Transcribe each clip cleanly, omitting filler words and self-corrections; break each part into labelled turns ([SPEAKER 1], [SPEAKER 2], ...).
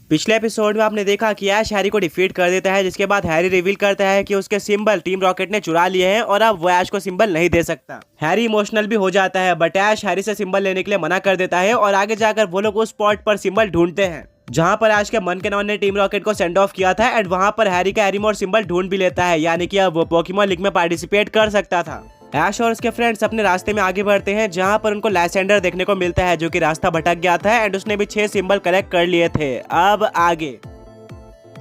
[SPEAKER 1] पिछले एपिसोड में आपने देखा कि ऐश हैरी को डिफीट कर देता है, जिसके बाद हैरी रिवील करता है कि उसके सिंबल टीम रॉकेट ने चुरा लिए हैं और अब वो ऐश को सिंबल नहीं दे सकता। हैरी इमोशनल भी हो जाता है, बट ऐश हैरी से सिंबल लेने के लिए मना कर देता है और आगे जाकर वो लोग उस स्पॉट पर सिंबल ढूंढते हैं जहां पर ऐश के मनकेनॉन ने टीम रॉकेट को सेंड ऑफ किया था। एंड वहां पर हैरी का एरिमोर सिंबल ढूंढ भी लेता है, यानी कि अब वो पोकेमॉन लीग में पार्टिसिपेट कर सकता था। ऐश और उसके फ्रेंड्स अपने रास्ते में आगे बढ़ते हैं, जहां पर उनको लाइसेंडर देखने को मिलता है जो कि रास्ता भटक गया था एंड उसने भी 6 सिंबल कलेक्ट कर लिए थे। अब आगे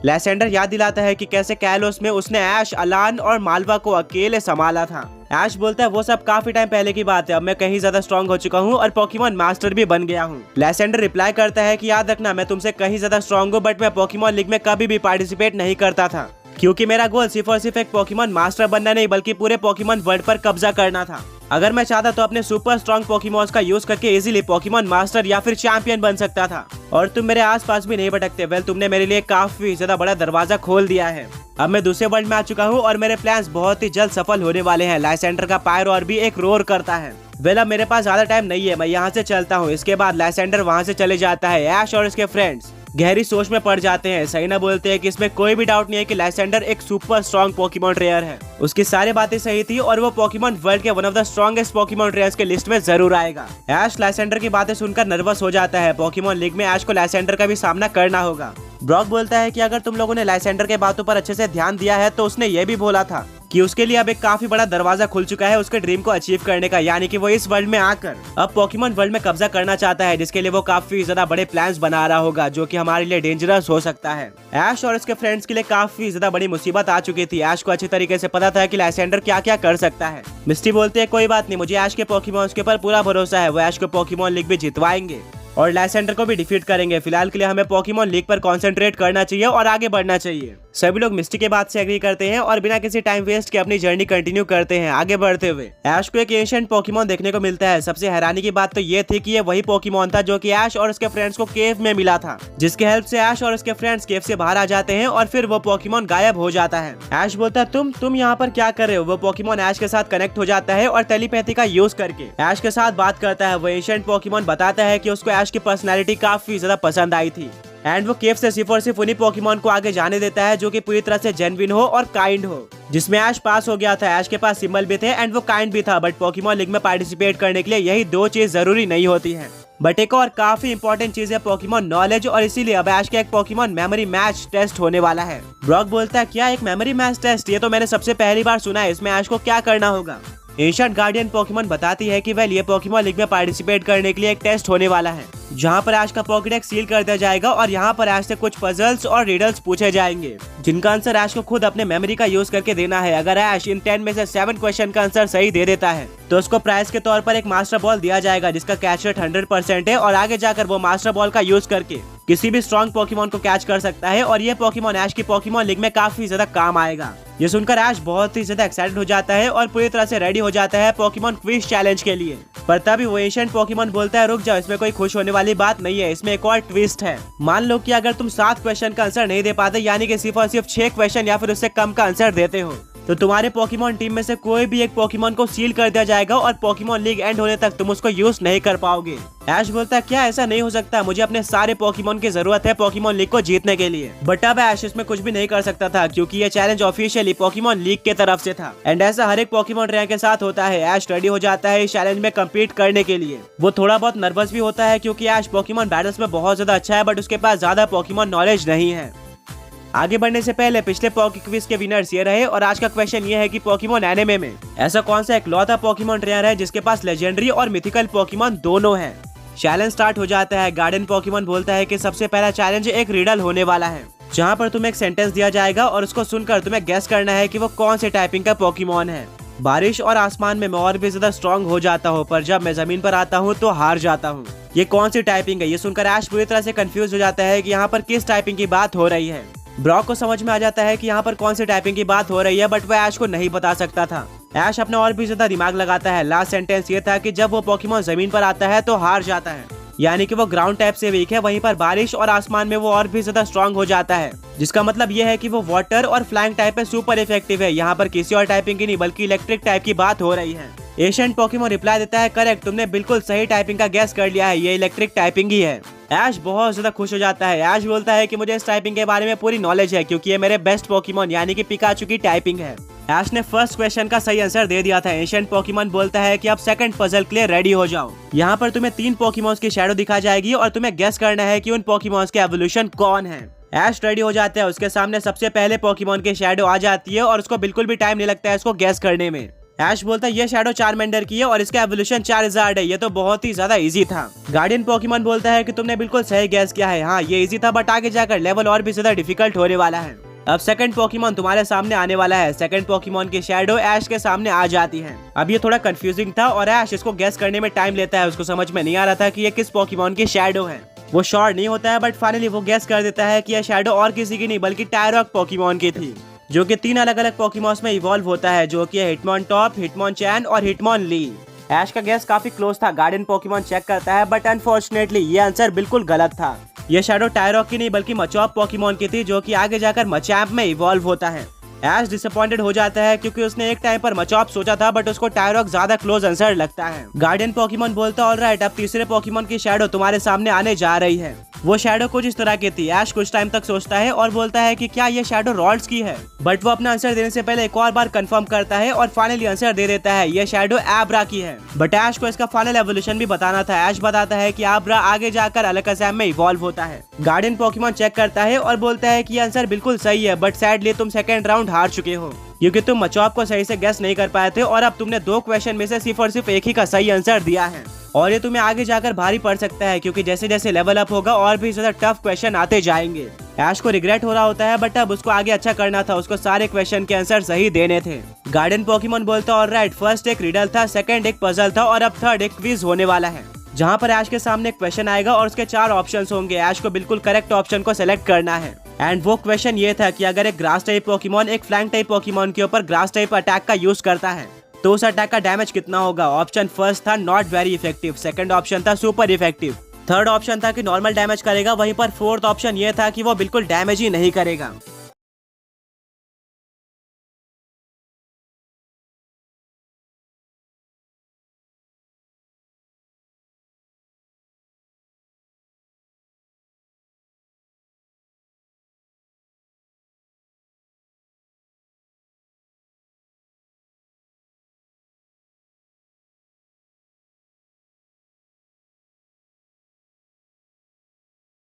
[SPEAKER 1] लाइसेंडर याद दिलाता है कि कैसे कैलोस में उसने ऐश, अलान और मालवा को अकेले संभाला था। ऐश बोलता है वो सब काफी टाइम पहले की बात है, अब मैं कहीं ज्यादा स्ट्रांग हो चुका हूँ और पोकेमॉन मास्टर भी बन गया हूँ। लाइसेंडर रिप्लाई करता है कि याद रखना मैं तुमसे कहीं ज्यादा स्ट्रांग हूँ, बट मैं पोकेमॉन लीग में कभी भी पार्टिसिपेट नहीं करता था क्योंकि मेरा गोल सिर्फ और सिर्फ एक पोकेमॉन मास्टर बनना नहीं बल्कि पूरे पोकेमॉन वर्ल्ड पर कब्जा करना था। अगर मैं चाहता तो अपने सुपर स्ट्रॉन्ग पोकेमॉन्स का यूज करके इजीली पोकेमॉन मास्टर या फिर चैंपियन बन सकता था और तुम मेरे आसपास भी नहीं भटकते। वेल, तुमने मेरे लिए काफी ज्यादा बड़ा दरवाजा खोल दिया है। अब मैं दूसरे वर्ल्ड में आ चुका हूँ और मेरे प्लान्स बहुत ही जल्द सफल होने वाले हैं। लाइसेंडर का पायरोआर भी एक रोर करता है। वेल, अब मेरे पास ज्यादा टाइम नहीं है, मैं यहाँ से चलता हूँ। इसके बाद लाइसेंडर वहाँ से चले जाता है। ऐश और उसके फ्रेंड्स गहरी सोच में पड़ जाते हैं। सहीना बोलते हैं कि इसमें कोई भी डाउट नहीं है कि लाइसेंडर एक सुपर स्ट्रॉन्ग पोकेमॉन ट्रेनर है। उसकी सारी बातें सही थी और वो पोकेमॉन वर्ल्ड के one of the strongest Pokemon trainers के लिस्ट में जरूर आएगा। ऐश लाइसेंडर की बातें सुनकर नर्वस हो जाता है। पोकेमॉन लीग में ऐश को लाइसेंडर का भी सामना करना होगा। ब्रॉक बोलता है कि अगर तुम लोगों ने लाइसेंडर के बातों पर अच्छे से ध्यान दिया है तो उसने ये भी बोला था कि उसके लिए अब एक काफी बड़ा दरवाजा खुल चुका है उसके ड्रीम को अचीव करने का, यानी कि वो इस वर्ल्ड में आकर अब पोकेमॉन वर्ल्ड में कब्जा करना चाहता है, जिसके लिए वो काफी ज्यादा बड़े प्लान्स बना रहा होगा जो कि हमारे लिए डेंजरस हो सकता है। ऐश और उसके फ्रेंड्स के लिए काफी ज्यादा बड़ी मुसीबत आ चुकी थी। ऐश को अच्छी तरीके से पता था कि लाइसेंडर क्या क्या कर सकता है। मिस्टी बोलते हैं कोई बात नहीं, मुझे ऐश के पोकेमॉन्स के ऊपर पूरा भरोसा है, वो ऐश को पोकेमॉन लीग भी जितवाएंगे और लाइसेंडर को भी डिफीट करेंगे। फिलहाल के लिए हमें पोकेमॉन लीग पर कंसंट्रेट करना चाहिए और आगे बढ़ना चाहिए। सभी लोग मिस्टी के बात से एग्री करते हैं और बिना किसी टाइम वेस्ट के अपनी जर्नी कंटिन्यू करते हैं। आगे बढ़ते हुए ऐश को एक एंशिएंट पोकेमॉन देखने को मिलता है। सबसे हैरानी की बात तो ये थी कि ये वही पोकेमॉन था जो कि ऐश और उसके फ्रेंड्स को केव में मिला था, जिसके हेल्प से ऐश और उसके फ्रेंड्स केव से बाहर आ जाते हैं और फिर वो पोकेमॉन गायब हो जाता है। ऐश बोलता है तुम यहाँ पर क्या कर रहे हो। वो पोकेमॉन ऐश के साथ कनेक्ट हो जाता है और टेलीपैथी का यूज करके ऐश के साथ बात करता है। वो एंशिएंट पोकेमॉन बताता है कि उसको ऐश की पर्सनैलिटी काफी ज्यादा पसंद आई थी एंड वो केव से सिर्फ और सिर्फ उन्हीं पोकेमॉन को आगे जाने देता है जो कि पूरी तरह से जेन्युइन हो और काइंड हो, जिसमें ऐश पास हो गया था। ऐश के पास सिंबल भी थे एंड वो काइंड भी था, बट पोकेमॉन लीग में पार्टिसिपेट करने के लिए यही 2 चीज जरूरी नहीं होती है। बट एक और काफी इंपॉर्टेंट चीज है पोकेमॉन नॉलेज, और इसीलिए अब ऐश का एक पोकेमॉन मेमोरी मैच टेस्ट होने वाला है। ब्रॉक बोलता है क्या एक मेमोरी मैच टेस्ट, ये तो मैंने सबसे पहली बार सुना है, इसमें ऐश को क्या करना होगा। एंशिएंट गार्डियन पोकेमॉन बताती है कि वेल ये पोकेमॉन लीग में पार्टिसिपेट करने के लिए एक टेस्ट होने वाला है जहां पर ऐश का पॉकेडेक्स सील कर दिया जाएगा और यहां पर ऐश से कुछ पजल्स और रिडल्स पूछे जाएंगे जिनका आंसर ऐश को खुद अपने मेमोरी का यूज करके देना है। अगर ऐश इन 10 में से 7 क्वेश्चन का आंसर सही दे देता है तो उसको प्राइज के तौर पर एक मास्टर बॉल दिया जाएगा जिसका कैच रेट 100% है और आगे जाकर वो मास्टर बॉल का यूज करके किसी भी स्ट्रॉन्ग पोकेमॉन को कैच कर सकता है और ये पोकेमॉन ऐश की पोकेमॉन लीग में काफी ज्यादा काम आएगा। ये सुनकर ऐश बहुत ही ज्यादा एक्साइटेड हो जाता है और पूरी तरह से रेडी हो जाता है पोकेमॉन क्विज चैलेंज के लिए। पर तभी वो एंशिएंट पोकेमॉन बोलता है रुक जाओ, इसमें कोई खुश होने वाली बात नहीं है, इसमें एक और ट्विस्ट है। मान लो कि अगर तुम 7 क्वेश्चन का आंसर नहीं दे पाते, यानी कि सिर्फ और सिर्फ 6 क्वेश्चन या फिर उससे कम का आंसर देते हो, तो तुम्हारे पोकेमॉन टीम में से कोई भी एक पोकेमॉन को सील कर दिया जाएगा और पोकेमॉन लीग एंड होने तक तुम उसको यूज नहीं कर पाओगे। ऐश बोलता है क्या ऐसा नहीं हो सकता, मुझे अपने सारे पोकेमॉन की जरूरत है पोकेमॉन लीग को जीतने के लिए। बट अब ऐश इसमें कुछ भी नहीं कर सकता था क्योंकि ये चैलेंज ऑफिशियली पोकेमॉन लीग के तरफ से था एंड ऐसा हर एक पोकेमॉन ट्रेनर के साथ होता है। ऐश रेडी हो जाता है इस चैलेंज में कम्पीट करने के लिए। वो थोड़ा बहुत नर्वस भी होता है क्योंकि ऐश पोकेमॉन बैटल्स में बहुत ज्यादा अच्छा है बट उसके पास ज्यादा पोकेमॉन नॉलेज नहीं है। आगे बढ़ने से पहले पिछले पोके क्विज के विनर्स ये रहे और आज का क्वेश्चन ये है कि पोकेमॉन एनिमे में ऐसा कौन सा इकलौता पोकेमॉन ट्रेनर है जिसके पास लेजेंडरी और मिथिकल पोकेमॉन दोनों है। चैलेंज स्टार्ट हो जाता है। गार्डन पोकेमॉन बोलता है कि सबसे पहला चैलेंज एक रिडल होने वाला है जहां पर तुम्हें एक सेंटेंस दिया जाएगा और उसको सुनकर तुम्हें गेस करना है कि वो कौन से टाइपिंग का पोकेमॉन है। बारिश और आसमान में मैं और भी ज्यादा स्ट्रॉन्ग हो जाता हूँ पर जब मैं जमीन पर आता हूँ तो हार जाता हूँ। ये कौन सी टाइपिंग है। ये सुनकर ऐश पूरी तरह से कंफ्यूज हो जाता है कि यहाँ पर किस टाइपिंग की बात हो रही है। ब्रॉक को समझ में आ जाता है कि यहाँ पर कौन सी टाइपिंग की बात हो रही है बट वह ऐश को नहीं बता सकता था। ऐश अपना और भी ज्यादा दिमाग लगाता है। लास्ट सेंटेंस ये था कि जब वो पोकेमॉन जमीन पर आता है तो हार जाता है, यानी कि वो ग्राउंड टाइप से वीक है, वहीं पर बारिश और आसमान में वो और भी ज्यादा स्ट्रॉन्ग हो जाता है, जिसका मतलब ये है कि वो वाटर और फ्लाइंग टाइप पे सुपर इफेक्टिव है। यहाँ पर किसी और टाइपिंग की नहीं बल्कि इलेक्ट्रिक टाइप की बात हो रही है। एशियंट पोकेमोन रिप्लाई देता है करेक्ट, तुमने बिल्कुल सही टाइपिंग का गैस कर लिया है, ये इलेक्ट्रिक टाइपिंग ही है। ऐश बहुत ज्यादा खुश हो जाता है। ऐश बोलता है कि मुझे इस टाइपिंग के बारे में पूरी नॉलेज है क्योंकि ये मेरे बेस्ट पोकेमोन यानी कि पिकाचू की टाइपिंग है। ऐश ने फर्स्ट क्वेश्चन का सही आंसर दे दिया था। एशियंट पोकेमोन बोलता है कि अब सेकंड पजल के लिए रेडी हो जाओ। यहाँ पर तुम्हें 3 पोकेमोन्स की शैडो दिखा जाएगी और तुम्हें गेस करना है कि उन पोकेमोन्स के एवोल्यूशन कौन है। ऐश रेडी हो जाता है, उसके सामने सबसे पहले पोकेमोन की शैडो आ जाती है और उसको बिल्कुल भी टाइम नहीं लगता है इसको गेस करने में। ऐश बोलता है ये शैडो चारमेंडर की है और इसका एवोल्यूशन चार्जार्ड है, ये तो बहुत ही ज्यादा इजी था। गार्डियन पोकेमोन बोलता है कि तुमने बिल्कुल सही गैस किया है, हाँ ये इजी था बट आगे जाकर लेवल और भी ज्यादा डिफिकल्ट होने वाला है। अब सेकंड पोकेमोन तुम्हारे सामने आने वाला है। सेकंड पोकेमोन की शैडो ऐश के सामने आ जाती है। अब ये थोड़ा कंफ्यूजिंग था और ऐश इसको गैस करने में टाइम लेता है, उसको समझ में नहीं आ रहा था कि ये किस पोकेमोन की शैडो है। वो श्योर नहीं होता है बट फाइनली वो गैस कर देता है कि यह शैडो और किसी की नहीं बल्कि टायरॉक पोकेमोन की थी, जो कि 3 अलग अलग पोकेमॉन्स में इवॉल्व होता है, जो कि हिटमोनटॉप, हिटमोनचैन और हिटमोनली। ऐश का गैस काफी क्लोज था। गार्डियन पोकेमोन चेक करता है बट अनफॉर्चुनेटली ये आंसर बिल्कुल गलत था। ये शैडो टायरॉक की नहीं बल्कि मचॉप पोकेमोन की थी, जो कि आगे जाकर मचैम्प में इवॉल्व होता है। ऐश डिसअपॉइंटेड हो जाता है क्योंकि उसने एक टाइम पर मचॉप सोचा था बट उसको टायरॉक ज्यादा क्लोज आंसर लगता है। गार्डियन पोकेमोन बोलता ऑलराइट, अब तीसरे पोकेमोन की शैडो तुम्हारे सामने आने जा रही है। वो शैडो कुछ इस तरह की थी। ऐश कुछ टाइम तक सोचता है और बोलता है कि क्या ये शैडो रॉल्स की है, बट वो अपना आंसर देने से पहले एक और बार कंफर्म करता है और फाइनली आंसर दे देता है ये शैडो एब्रा की है। बट ऐश को इसका फाइनल एवोल्यूशन भी बताना था। ऐश बताता है कि एब्रा आगे जाकर अलकाज़am में इवॉल्व होता है। गार्डियन पोकेमोन चेक करता है और बोलता है कि आंसर बिल्कुल सही है बट सैडली तुम सेकंड राउंड हार चुके हो क्योंकि तुम मचॉप को सही से गेस नहीं कर पाए थे और अब तुमने 2 क्वेश्चन में से सिर्फ और सिर्फ एक ही का सही आंसर दिया है और ये तुम्हें आगे जाकर भारी पड़ सकता है क्योंकि जैसे जैसे लेवल अप होगा और भी ज्यादा टफ क्वेश्चन आते जाएंगे। ऐश को रिग्रेट हो रहा होता है बट अब उसको आगे अच्छा करना था, उसको सारे क्वेश्चन के आंसर सही देने थे। गार्डियन पोकेमोन बोलता ऑलराइट, फर्स्ट एक रिडल था, सेकंड एक पजल था और अब थर्ड एक क्विज होने वाला है, जहाँ पर ऐश के सामने एक क्वेश्चन आएगा और उसके 4 ऑप्शंस होंगे। ऐश को बिल्कुल करेक्ट ऑप्शन को सिलेक्ट करना है। एंड वो क्वेश्चन ये था कि अगर एक ग्रास टाइप पोकेमोन एक फ्लैंग टाइप पोकेमोन के ऊपर ग्रास टाइप अटैक का यूज करता है तो उस अटैक का डैमेज कितना होगा। ऑप्शन फर्स्ट था not very effective, second option था सुपर इफेक्टिव, थर्ड ऑप्शन था कि नॉर्मल डैमेज करेगा, वहीं पर फोर्थ ऑप्शन ये था कि वो बिल्कुल डैमेज ही नहीं करेगा।